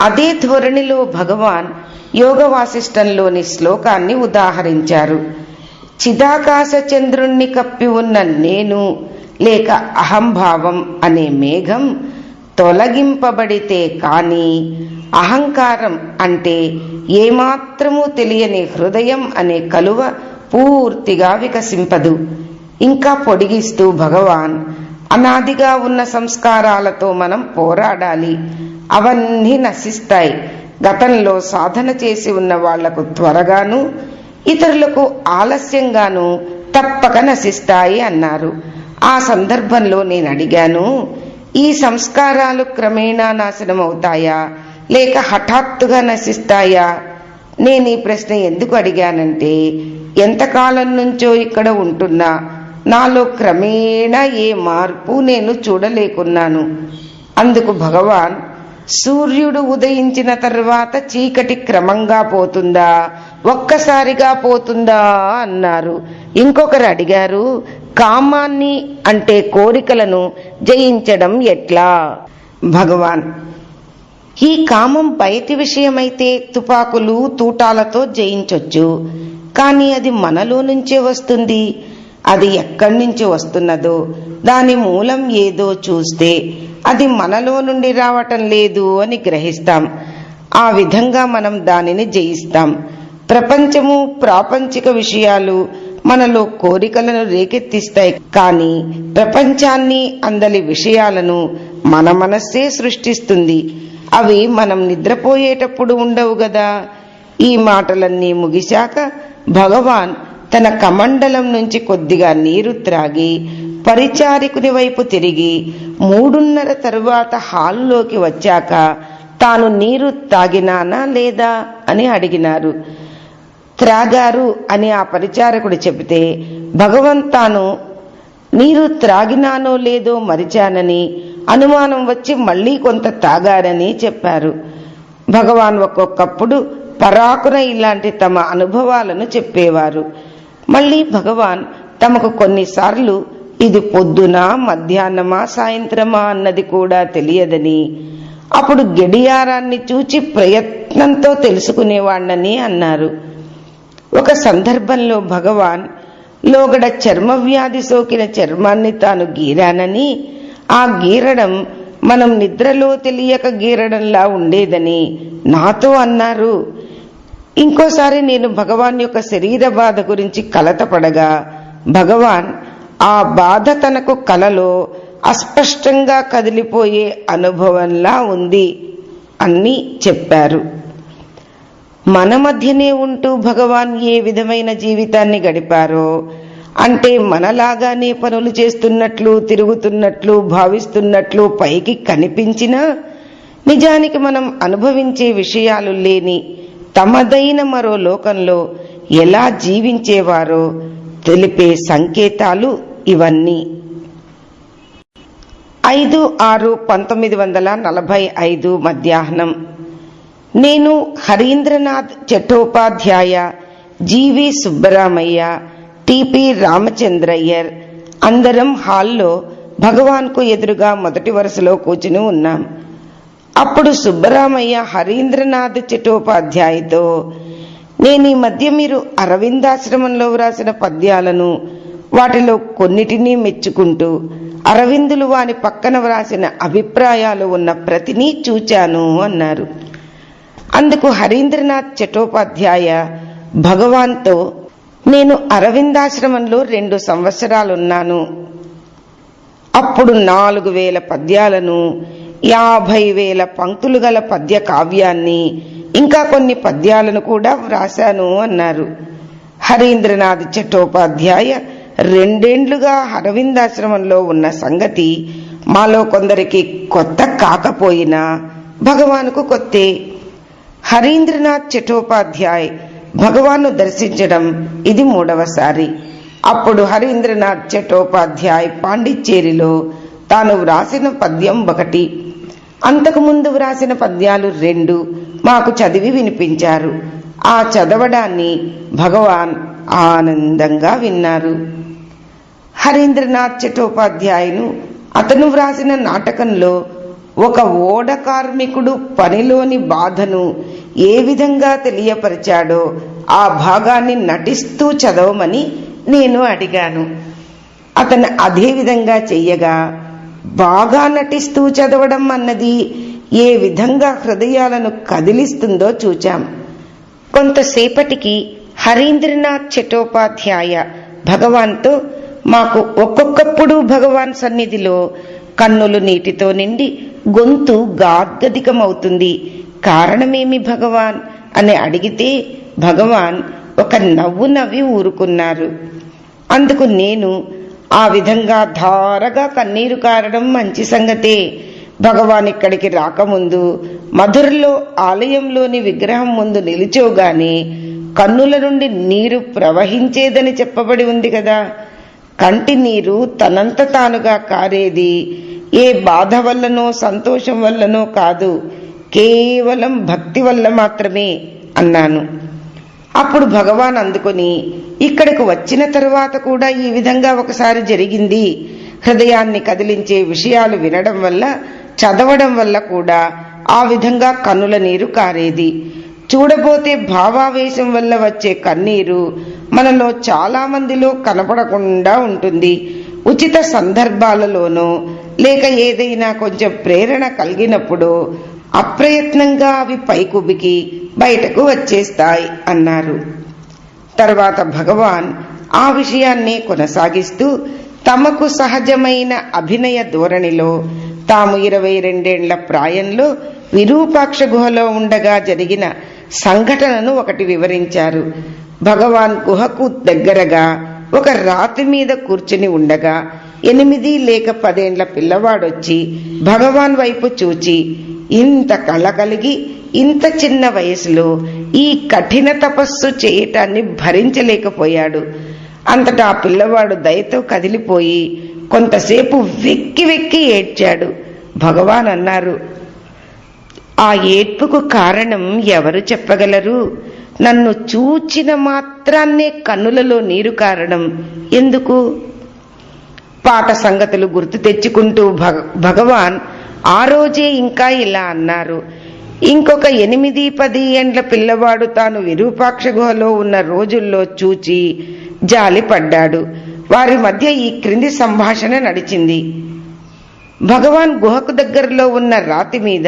అదే ధోరణిలో భగవాన్ యోగ వాసిష్టంలోని శ్లోకాన్ని ఉదాహరించారు. చిదాకాశ చంద్రుణ్ణి కప్పి ఉన్న నేను లేక అహంభావం అనే మేఘం తొలగింపబడితే కాని అహంకారం అంటే ఏమాత్రమూ తెలియని హృదయం అనే కలువ పూర్తిగా వికసింపదు. ఇంకా పొడిగిస్తూ భగవాన్, అనాదిగా ఉన్న సంస్కారాలతో మనం పోరాడాలి. అవన్నీ నశిస్తాయి. గతంలో సాధన చేసి ఉన్న వాళ్లకు త్వరగాను, ఇతరులకు ఆలస్యంగాను తప్పక నశిస్తాయి అన్నారు. ఆ సందర్భంలో నేను అడిగాను, ఈ సంస్కారాలు క్రమేణా నాశనం అవుతాయా లేక హఠాత్తుగా నశిస్తాయా? నేను ఈ ప్రశ్న ఎందుకు అడిగానంటే, ఎంతకాలం నుంచో ఇక్కడ ఉంటున్నా నాలో క్రమేణా ఏ మార్పు నేను చూడలేకున్నాను. అందుకు భగవాన్, సూర్యుడు ఉదయించిన తర్వాత చీకటి క్రమంగా పోతుందా, ఒక్కసారిగా పోతుందా అన్నారు. ఇంకొకరు అడిగారు, కామాన్ని అంటే కోరికలను జయించడం ఎట్లా? భగవాన్, ఈ కామం బయటి విషయమైతే తుపాకులు తూటాలతో జయించొచ్చు, కానీ అది మనలో నుంచే వస్తుంది. అది ఎక్కడి నుంచి వస్తున్నదో, దాని మూలం ఏదో చూస్తే అది మనలో నుండి రావటం లేదు అని గ్రహిస్తాం. ఆ విధంగా మనం దానిని జయిస్తాం. ప్రపంచము, ప్రాపంచిక విషయాలు మనలో కోరికలను రేకెత్తిస్తాయి, కానీ ప్రపంచాన్ని, అందలి విషయాలను మన మనస్సే సృష్టిస్తుంది. అవి మనం నిద్రపోయేటప్పుడు ఉండవు గదా. ఈ మాటలన్నీ ముగిశాక భగవాన్ తన కమండలం నుంచి కొద్దిగా నీరు త్రాగి పరిచారికుని వైపు తిరిగి 3:30 తరువాత హాల్లోకి వచ్చాక తాను నీరు తాగినానా లేదా అని అడిగినారు. త్రాగారు అని ఆ పరిచారకుడు చెబితే భగవాన్ తాను నీరు త్రాగినానో లేదో మరిచానని అనుమానం వచ్చి మళ్లీ కొంత తాగారని చెప్పారు. భగవాన్ ఒక్కొక్కప్పుడు పరాకున ఇలాంటి తమ అనుభవాలను చెప్పేవారు. మళ్లీ భగవాన్ తమకు కొన్నిసార్లు ఇది పొద్దున, మధ్యాహ్నమా, సాయంత్రమా అన్నది కూడా తెలియదని, అప్పుడు గడియారాన్ని చూచి ప్రయత్నంతో తెలుసుకునేవాణ్ణని అన్నారు. ఒక సందర్భంలో భగవాన్ లోగడ చర్మ వ్యాధి సోకిన చర్మాన్ని తాను గీరానని, ఆ గీరడం మనం నిద్రలో తెలియక గీరడంలా ఉండేదని నాతో అన్నారు. ఇంకోసారి నేను భగవాన్ యొక్క శరీర బాధ గురించి కలతపడగా భగవాన్ ఆ బాధ తనకు కలలో అస్పష్టంగా కదిలిపోయే అనుభవంలా ఉంది అని చెప్పారు. మన మధ్యనే ఉంటూ భగవాన్ ఏ విధమైన జీవితాన్ని గడిపారో, అంటే మనలాగానే పనులు చేస్తున్నట్లు, తిరుగుతున్నట్లు, భావిస్తున్నట్లు పైకి కనిపించినా నిజానికి మనం అనుభవించే విషయాలు లేని తమదైన మరో లోకంలో ఎలా జీవించేవారో తెలిపే సంకేతాలు ఇవన్నీ. 5/6/1945 మధ్యాహ్నం నేను హరీంద్రనాథ్ చట్టోపాధ్యాయ, జీవి సుబ్బరామయ్య, టిపి రామచంద్రయ్యర్ అందరం హాల్లో భగవాన్కు ఎదురుగా మొదటి వరుసలో కూర్చుని ఉన్నాం. అప్పుడు సుబ్బరామయ్య హరీంద్రనాథ్ చట్టోపాధ్యాయతో, నేను ఈ మధ్య మీరు అరవిందాశ్రమంలో వ్రాసిన పద్యాలను, వాటిలో కొన్నిటినీ మెచ్చుకుంటూ అరవిందులు వాని పక్కన వ్రాసిన అభిప్రాయాలు ఉన్న ప్రతినీ చూచాను అన్నారు. అందుకు హరీంద్రనాథ్ చట్టోపాధ్యాయ భగవాన్తో, నేను అరవిందాశ్రమంలో 2 సంవత్సరాలున్నాను. అప్పుడు 4,000 పద్యాలను, 50,000 పంక్తులు గల పద్య కావ్యాన్ని, ఇంకా కొన్ని పద్యాలను కూడా వ్రాశాను అన్నారు. హరీంద్రనాథ్ చట్టోపాధ్యాయ 2 ఏళ్లుగా అరవిందాశ్రమంలో ఉన్న సంగతి మాలో కొందరికి కొత్త కాకపోయినా భగవానుకు కొత్తే. హరీంద్రనాథ్ చట్టోపాధ్యాయ్ భగవాన్ను దర్శించడం ఇది 3వసారి. అప్పుడు హరీంద్రనాథ్ చట్టోపాధ్యాయ్ పాండిచ్చేరిలో తాను వ్రాసిన పద్యం 1, అంతకుముందు వ్రాసిన పద్యాలు 2 మాకు చదివి వినిపించారు. ఆ చదవడాన్ని భగవాన్ ఆనందంగా విన్నారు. హరీంద్రనాథ్ చట్టోపాధ్యాయును అతను వ్రాసిన నాటకంలో ఒక ఓడ కార్మికుడు పనిలోని బాధను ఏ విధంగా తెలియపరిచాడో ఆ భాగాన్ని నటిస్తూ చదవమని నేను అడిగాను. అతను అదే విధంగా చెయ్యగా బాగా నటిస్తూ చదవడం అన్నది ఏ విధంగా హృదయాలను కదిలిస్తుందో చూచాం. కొంతసేపటికి హరీంద్రనాథ్ చట్టోపాధ్యాయ భగవాన్తో, మాకు ఒక్కొక్కప్పుడు భగవాన్ సన్నిధిలో కన్నులు నీటితో నిండి గొంతు గాద్గదికమవుతుంది. కారణమేమి భగవాన్ అని అడిగితే భగవాన్ ఒక నవ్వు నవ్వి ఊరుకున్నారు. అందుకు నేను, ఆ విధంగా ధారగా కన్నీరు కారడం మంచి సంగతే. భగవాన్ ఇక్కడికి రాకముందు మధురలో ఆలయంలోని విగ్రహం ముందు నిలిచోగానే కన్నుల నుండి నీరు ప్రవహించేదని చెప్పబడి ఉంది కదా. కంటి నీరు తనంత తానుగా కారేది ఏ బాధ వల్లనో సంతోషం వల్లనో కాదు, కేవలం భక్తి వల్ల మాత్రమే అన్నాను. అప్పుడు భగవాన్ అందుకొని, ఇక్కడికి వచ్చిన తరువాత కూడా ఈ విధంగా ఒకసారి జరిగింది. హృదయాన్ని కదిలించే విషయాలు వినడం వల్ల, చదవడం వల్ల కూడా ఆ విధంగా కన్నుల నీరు కారేది. చూడబోతే భావావేశం వల్ల వచ్చే కన్నీరు మనలో చాలా మందిలో కనపడకుండా ఉంటుంది. ఉచిత సందర్భాలలోనో లేక ఏదైనా కొంచెం ప్రేరణ కలిగినప్పుడు అప్రయత్నంగా అవి పైకుబికి బయటకు వచ్చేస్తాయి అన్నారు. తర్వాత భగవాన్ ఆ విషయాన్నే కొనసాగిస్తూ తమకు సహజమైన అభినయ ధోరణిలో తాము 22 ప్రాయంలో విరూపాక్ష గుహలో ఉండగా జరిగిన సంఘటనను ఒకటి వివరించారు. భగవాన్ గుహకు దగ్గరగా ఒక రాతి మీద కూర్చుని ఉండగా 8 లేక 10 పిల్లవాడొచ్చి భగవాన్ వైపు చూచి, ఇంత కళ కలిగి ఇంత చిన్న వయసులో ఈ కఠిన తపస్సు చేయటాన్ని భరించలేకపోయాడు. అంతటా ఆ పిల్లవాడు దయతో కదిలిపోయి కొంతసేపు వెక్కి వెక్కి ఏడ్చాడు. భగవాన్ అన్నారు, ఆ ఏడ్పుకు కారణం ఎవరు చెప్పగలరు? నన్ను చూచిన మాత్రాన్నే కన్నులలో నీరు కారడం ఎందుకు? పాత సంగతులు గుర్తు తెచ్చుకుంటూ భగవాన్ ఆ రోజే ఇంకా ఇలా అన్నారు. ఇంకొక 8-10 ఏండ్ల పిల్లవాడు తాను విరూపాక్ష గుహలో ఉన్న రోజుల్లో చూచి జాలి పడ్డాడు. వారి మధ్య ఈ క్రింది సంభాషణ నడిచింది. భగవాన్ గుహకు దగ్గరలో ఉన్న రాతి మీద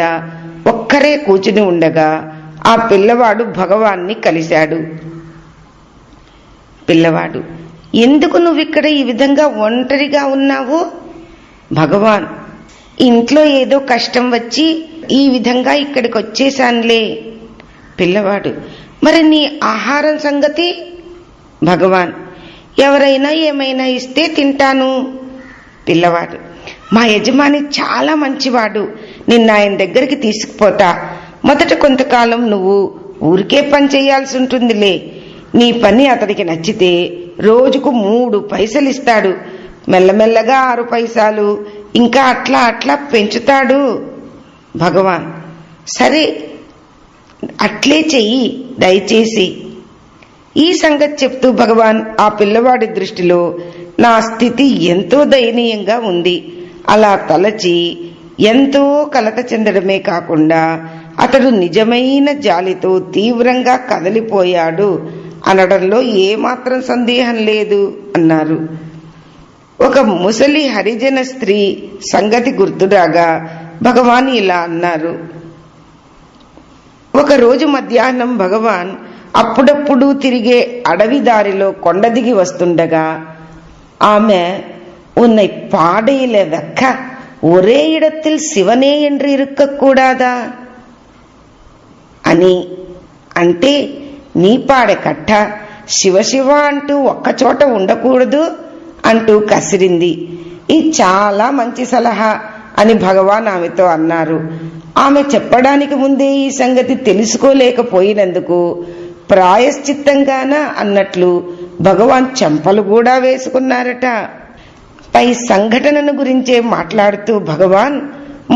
ఒక్కరే కూర్చుని ఉండగా ఆ పిల్లవాడు భగవాన్ని కలిశాడు. పిల్లవాడు, ఎందుకు నువ్విక్కడ ఈ విధంగా ఒంటరిగా ఉన్నావు? భగవాన్, ఇంట్లో ఏదో కష్టం వచ్చి ఈ విధంగా ఇక్కడికి వచ్చేశానులే. పిల్లవాడు, మరి నీ ఆహారం సంగతి? భగవాన్, ఎవరైనా ఏమైనా ఇస్తే తింటాను. పిల్లవాడు, మా యజమాని చాలా మంచివాడు, నిన్న ఆయన దగ్గరికి తీసుకుపోతా. మొదట కొంతకాలం నువ్వు ఊరికే పని చేయాల్సి ఉంటుందిలే. నీ పని అతడికి నచ్చితే రోజుకు 3 పైసలు ఇస్తాడు. మెల్లమెల్లగా 6 పైసలు, ఇంకా అట్లా అట్లా పెంచుతాడు. భగవాన్, సరే అట్లే చెయ్యి దయచేసి. ఈ సంగతి చెప్తూ భగవాన్ ఆ పిల్లవాడి దృష్టిలో నా స్థితి ఎంతో దయనీయంగా ఉంది. అలా తలచి ఎంతో కలత చెందడమే కాకుండా అతడు నిజమైన జాలితో తీవ్రంగా కదిలిపోయాడు అనడంలో ఏమాత్రం సందేహం లేదు అన్నారు. ఒక ముసలి హరిజన స్త్రీ సంగతి గుర్తురాగా భగవాన్ ఇలా అన్నారు. ఒకరోజు మధ్యాహ్నం భగవాన్ అప్పుడప్పుడు తిరిగే అడవి దారిలో కొండ దిగి వస్తుండగా ఆమె, உன்னை பாடையில வைக்க ஒரே இடத்தில் சிவனே என்று இருக்கக்கூடாதா అని, అంటే నీ పాడె కట్ట శివశివ అంటూ ఒక్కచోట ఉండకూడదు అంటూ కసిరింది. ఇది చాలా మంచి సలహా అని భగవాన్ ఆమెతో అన్నారు. ఆమె చెప్పడానికి ముందే ఈ సంగతి తెలుసుకోలేకపోయినందుకు ప్రాయశ్చిత్తంగాన అన్నట్లు భగవాన్ చెంపలు కూడా వేసుకున్నారట. పై సంఘటనను గురించే మాట్లాడుతూ భగవాన్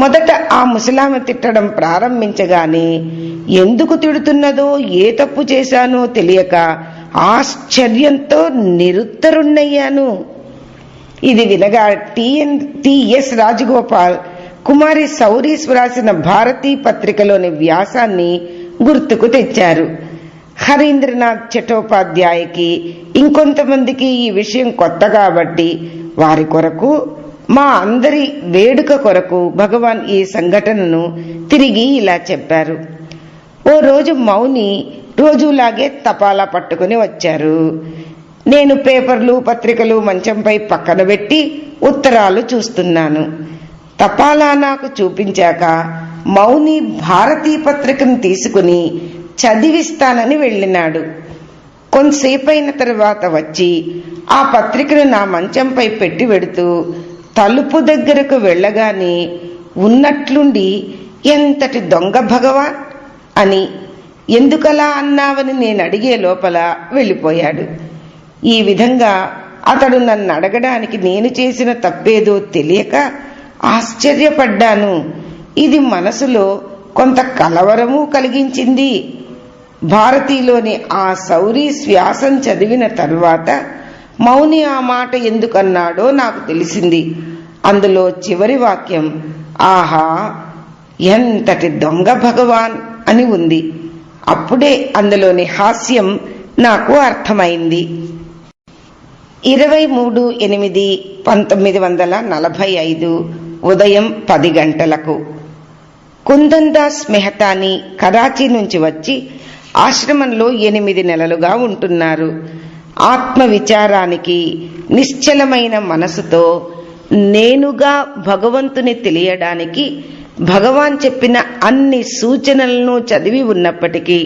మొదట ఆ ముసలామె తిట్టడం ప్రారంభించగానే ఎందుకు తిడుతున్నదో, ఏ తప్పు చేశానో తెలియక ఆశ్చర్యంతో నిరుత్తరుణ్ణయ్యాను. ఇది వినగా టిఎస్ రాజగోపాల్ కుమారి సౌరీస్ వ్రాసిన భారతీ పత్రికలోని వ్యాసాన్ని గుర్తుకు తెచ్చారు. హరీంద్రనాథ్ చటోపాధ్యాయకి ఇంకొంతమందికి ఈ విషయం కొత్త కాబట్టి వారి కొరకు, మా అందరి వేడుక కొరకు భగవాన్ ఈ సంఘటనను తిరిగి ఇలా చెప్పారు. ఓ రోజు మౌని రోజులాగే తపాలా పట్టుకుని వచ్చారు. నేను పేపర్లు పత్రికలు మంచంపై పక్కన పెట్టి ఉత్తరాలు చూస్తున్నాను. తపాలా నాకు చూపించాక మౌని భారతీ పత్రికను తీసుకుని చదివిస్తానని వెళ్ళినాడు. కొంతసేపైన తర్వాత వచ్చి ఆ పత్రికను నా మంచంపై పెట్టి వెడుతూ తలుపు దగ్గరకు వెళ్ళగానే ఉన్నట్లుండి ఎంతటి దొంగ భగవాన్ అని, ఎందుకలా అన్నావని నేను అడిగే లోపల వెళ్ళిపోయాడు. ఈ విధంగా అతడు నన్ను అడగడానికి నేను చేసిన తప్పేదో తెలియక ఆశ్చర్యపడ్డాను. ఇది మనసులో కొంత కలవరము కలిగించింది. భారతీలోని ఆ సౌరీ శ్వాసం చదివిన తరువాత మౌని ఆ మాట ఎందుకన్నాడో నాకు తెలిసింది. అందులో చివరి వాక్యం ఆహా ఎంతటి దొంగ భగవాన్ అని ఉంది. అప్పుడే అందులోని హాస్యం నాకు అర్థమైంది. 23/8/1945 ఉదయం 10 గంటలకు కుందన్ దాస్ మెహతాని కరాచీ నుంచి వచ్చి ఆశ్రమంలో 8 నెలలుగా ఉంటున్నారు. ఆత్మ విచారానికి నిశ్చలమైన మనసుతో నేనుగా భగవంతుని తెలియడానికి భగవాన్ చెప్పిన అన్ని సూచనలను చదివి ఉన్నప్పటికీ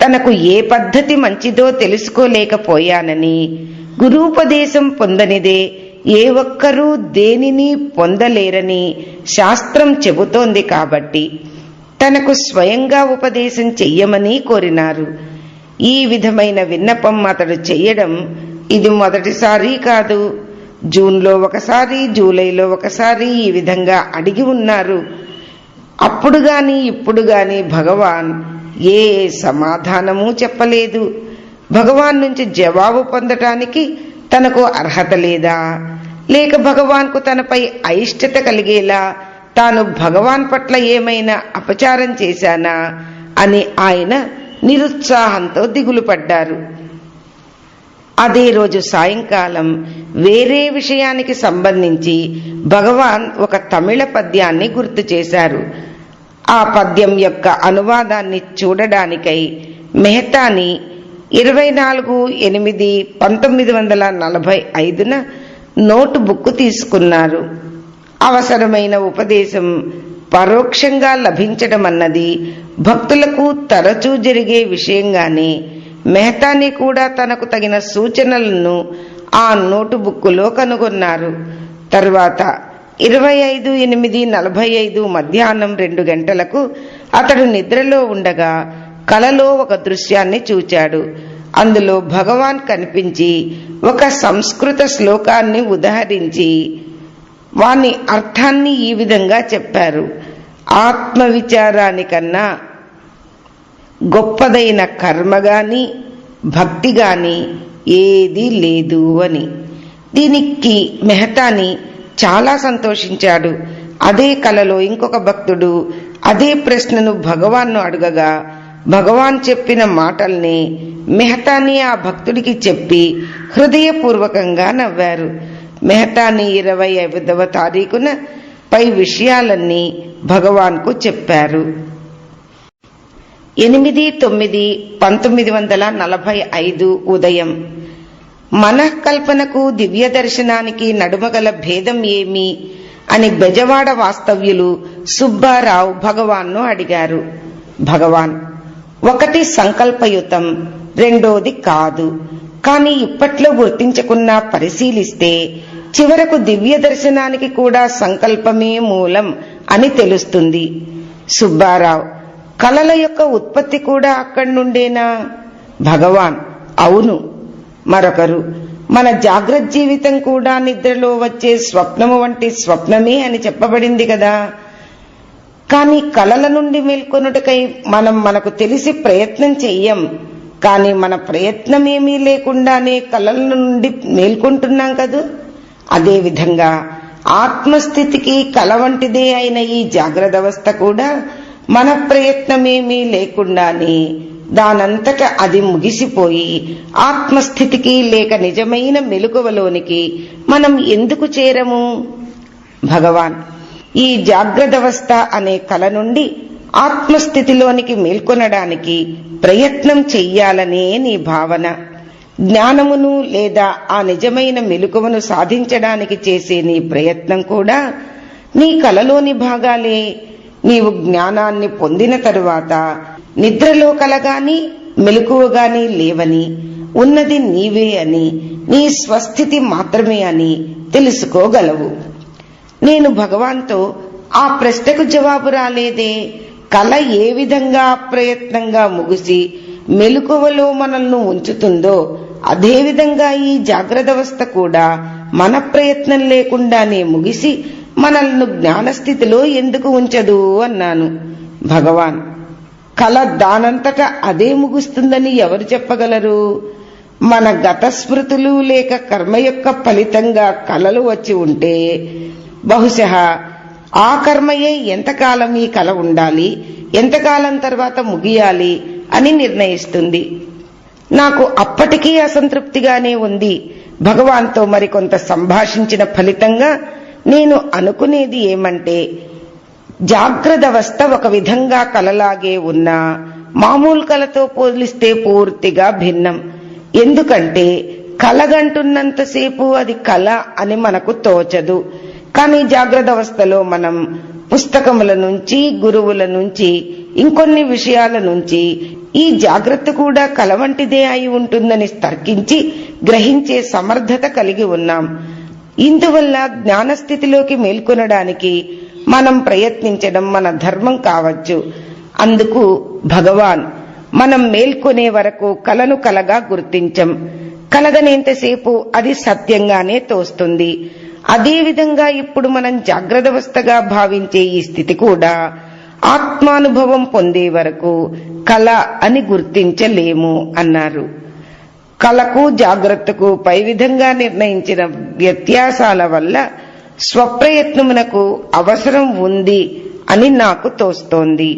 తనకు ఏ పద్ధతి మంచిదో తెలుసుకోలేకపోయానని, గురూపదేశం పొందనిదే ఏ ఒక్కరూ దేనిని పొందలేరని శాస్త్రం చెబుతోంది కాబట్టి తనకు స్వయంగా ఉపదేశం చెయ్యమని కోరినారు. ఈ విధమైన విన్నపం అతడు చెయ్యడం ఇది మొదటిసారి కాదు. జూన్లో ఒకసారి, జూలైలో ఒకసారి ఈ విధంగా అడిగి ఉన్నారు. అప్పుడు గాని ఇప్పుడు గాని భగవాన్ ఏ సమాధానము చెప్పలేదు. భగవాన్ నుంచి జవాబు పొందటానికి తనకు అర్హత లేదా, లేక భగవాన్కు తనపై అయిష్టత కలిగేలా తాను భగవాన్ పట్ల ఏమైనా అపచారం చేశానా అని ఆయన నిరుత్సాహంతో దిగులు పడ్డారు. అదే రోజు సాయంకాలం వేరే విషయానికి సంబంధించి భగవాన్ ఒక తమిళ పద్యాన్ని గుర్తు చేశారు. ఆ పద్యం యొక్క అనువాదాన్ని చూడడానికై మెహతాని 24/8/1945 నోటు బుక్ తీసుకున్నారు. అవసరమైన ఉపదేశం పరోక్షంగా లభించడం అన్నది భక్తులకు తరచూ జరిగే విషయంగానే మెహతాని కూడా తనకు తగిన సూచనలను ఆ నోటు బుక్కులో కనుగొన్నారు. తరువాత 25/8/45 మధ్యాహ్నం 2 గంటలకు అతడు నిద్రలో ఉండగా కలలో ఒక దృశ్యాన్ని చూచాడు. అందులో భగవాన్ కనిపించి ఒక సంస్కృత శ్లోకాన్ని ఉదహరించి వాని అర్థాన్ని ఈ విధంగా చెప్పారు: ఆత్మ విచారానికన్నా గొప్పదైన కర్మ గాని భక్తి గాని ఏదీ లేదు అని. దీనికి మెహతాని చాలా సంతోషించాడు. అదే కలలో ఇంకొక భక్తుడు అదే ప్రశ్నను భగవాన్ను అడగగా భగవాన్ చెప్పిన మాటల్ని మెహతాని ఆ భక్తుడికి చెప్పి హృదయపూర్వకంగా నవ్వారు. మెహతాని 25వ తారీఖున పై విషయాలన్నీ భగవాన్కు చెప్పారు. 8/9/1945 ఉదయం మనఃకల్పనకు దివ్య దర్శనానికి నడుమగల భేదం ఏమి అని బెజవాడ వాస్తవ్యులు సుబ్బారావు భగవాన్ను అడిగారు. భగవాన్: ఒకటి సంకల్పయుతం, రెండోది కాదు. కానీ ఇప్పట్లో గుర్తించకున్నా పరిశీలిస్తే చివరకు దివ్య దర్శనానికి కూడా సంకల్పమే మూలం అని తెలుస్తుంది. సుబ్బారావు: కలల యొక్క ఉత్పత్తి కూడా అక్కడి నుండేనా? భగవాన్: అవును. మరొకరు: మన జాగ్రత్త జీవితం కూడా నిద్రలో వచ్చే స్వప్నము వంటి స్వప్నమే అని చెప్పబడింది కదా. కానీ కలల నుండి మేల్కొనుటకై మనకు తెలిసి ప్రయత్నం చెయ్యం. కానీ మన ప్రయత్నమేమీ లేకుండానే కలల నుండి మేల్కొంటున్నాం కదూ. అదేవిధంగా ఆత్మస్థితికి కల వంటిదే అయిన ఈ జాగ్రత్త అవస్థ కూడా మన ప్రయత్నమేమీ లేకుండానే దానంతట అది ముగిసిపోయి ఆత్మస్థితికి లేక నిజమైన మెలకువలోనికి మనం ఎందుకు చేరము? భగవాన్: ఈ జాగ్రత్త అవస్థ అనే కల నుండి ఆత్మస్థితిలోనికి మేల్కొనడానికి ప్రయత్నం చెయ్యాలనే నీ భావన. జ్ఞానమును లేదా ఆ నిజమైన మెలకువను సాధించడానికి చేసే నీ ప్రయత్నం కూడా నీ కలలోని భాగాలే. నీవు జ్ఞానాన్ని పొందిన తరువాత నిద్రలో కలగాని మెలకువగాని లేవని, ఉన్నది నీవే అని, నీ స్వస్థితి మాత్రమే అని తెలుసుకోగలవు. నేను భగవాన్తో ఆ ప్రశ్నకు జవాబు రాలేదే. కల ఏ విధంగా అప్రయత్నంగా ముగిసి మెలకువలో మనల్ని ఉంచుతుందో అదేవిధంగా ఈ జాగ్రత్తావస్థ కూడా మన ప్రయత్నం లేకుండానే ముగిసి మనల్ని జ్ఞానస్థితిలో ఎందుకు ఉంచదు అన్నాను. భగవాన్, కల దానంతట అదే ముగుస్తుందని ఎవరు చెప్పగలరు? మన గత స్మృతులు లేక కర్మ యొక్క ఫలితంగా కలలు వచ్చి ఉంటే బహుశः ఆ కర్మయే ఎంతకాలం ఈ కల ఉండాలి, ఎంతకాలం తర్వాత ముగియాలి అని నిర్ణయిస్తుంది. నాకు అప్పటికీ అసంతృప్తిగానే ఉంది. భగవాన్తో మరికొంత సంభాషించిన ఫలితంగా నేను అనుకునేది ఏమంటే, జాగ్రత్తావస్థ ఒక విధంగా కలలాగే ఉన్నా మామూలు కలతో పోలిస్తే పూర్తిగా భిన్నం. ఎందుకంటే కలగంటున్నంతసేపు అది కల అని మనకు తోచదు. కానీ జాగ్రత్తావస్థలో మనం పుస్తకముల నుంచి, గురువుల నుంచి, ఇంకొన్ని విషయాల నుంచి ఈ జాగ్రత్త కూడా కల వంటిదే అయి ఉంటుందని తర్కించి గ్రహించే సమర్థత కలిగి ఉన్నాం. ఇందువల్ల జ్ఞానస్థితిలోకి మేల్కొనడానికి మనం ప్రయత్నించడం మన ధర్మం కావచ్చు. అందుకు భగవాన్, మనం మేల్కొనే వరకు కలను కలగా గుర్తించం. కలగనేంతసేపు అది సత్యంగానే తోస్తుంది. అదేవిధంగా ఇప్పుడు మనం జాగ్రత్తావస్థగా భావించే ఈ స్థితి కూడా ఆత్మానుభవం పొందే వరకు కల అని గుర్తించలేము అన్నారు. కలకు జాగ్రత్తకు పై విధంగా నిర్ణయించిన వ్యత్యాసాల వల్ల స్వప్రయత్నమునకు అవసరం ఉంది అని నాకు తోస్తోంది.